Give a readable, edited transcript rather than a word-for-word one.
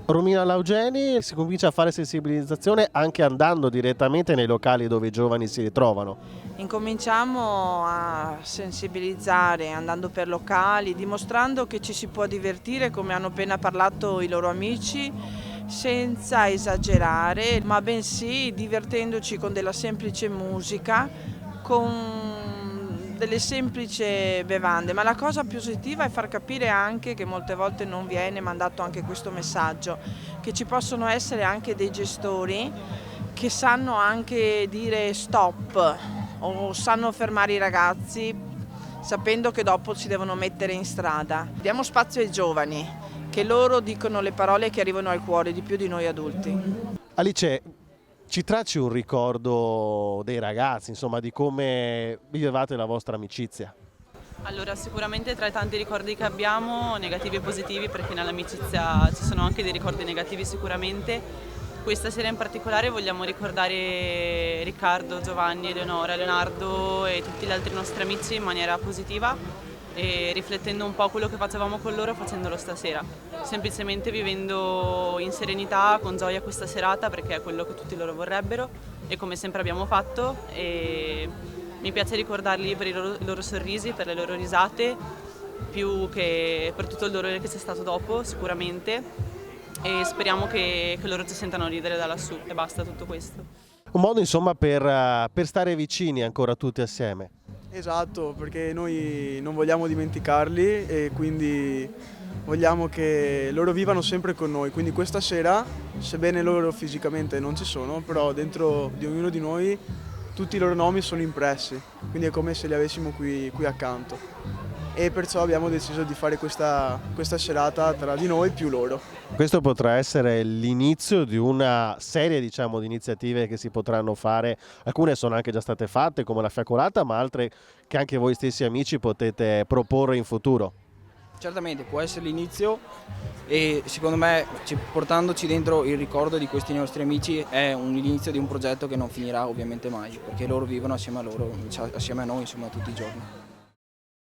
Romina Laugeni, si comincia a fare sensibilizzazione anche andando direttamente nei locali dove i giovani si ritrovano. Incominciamo a sensibilizzare andando per locali, dimostrando che ci si può divertire, come hanno appena parlato i loro amici, senza esagerare, ma bensì divertendoci con della semplice musica, con delle semplici bevande. Ma la cosa positiva è far capire anche, che molte volte non viene mandato anche questo messaggio, che ci possono essere anche dei gestori che sanno anche dire stop o sanno fermare i ragazzi sapendo che dopo si devono mettere in strada. Diamo spazio ai giovani, che loro dicono le parole che arrivano al cuore di più di noi adulti. Alice, ci tracci un ricordo dei ragazzi, insomma, di come vivevate la vostra amicizia? Allora, sicuramente tra i tanti ricordi che abbiamo, negativi e positivi, perché nell'amicizia ci sono anche dei ricordi negativi sicuramente. Questa sera in particolare vogliamo ricordare Riccardo, Giovanni, Eleonora, Leonardo e tutti gli altri nostri amici in maniera positiva e riflettendo un po' quello che facevamo con loro facendolo stasera. Semplicemente vivendo in serenità, con gioia questa serata, perché è quello che tutti loro vorrebbero e come sempre abbiamo fatto. E mi piace ricordarli per i loro sorrisi, per le loro risate, più che per tutto il dolore che c'è stato dopo sicuramente, e speriamo che loro ci sentano ridere da lassù e basta tutto questo. Un modo insomma per stare vicini ancora tutti assieme. Esatto, perché noi non vogliamo dimenticarli e quindi vogliamo che loro vivano sempre con noi. Quindi questa sera, sebbene loro fisicamente non ci sono, però dentro di ognuno di noi tutti i loro nomi sono impressi, quindi è come se li avessimo qui accanto. E perciò abbiamo deciso di fare questa serata tra di noi più loro. Questo potrà essere l'inizio di una serie, diciamo, di iniziative che si potranno fare. Alcune sono anche già state fatte, come la fiaccolata, ma altre che anche voi stessi amici potete proporre in futuro. Certamente può essere l'inizio e secondo me portandoci dentro il ricordo di questi nostri amici è l'inizio di un progetto che non finirà ovviamente mai, perché loro vivono assieme a loro, assieme a noi insomma tutti i giorni.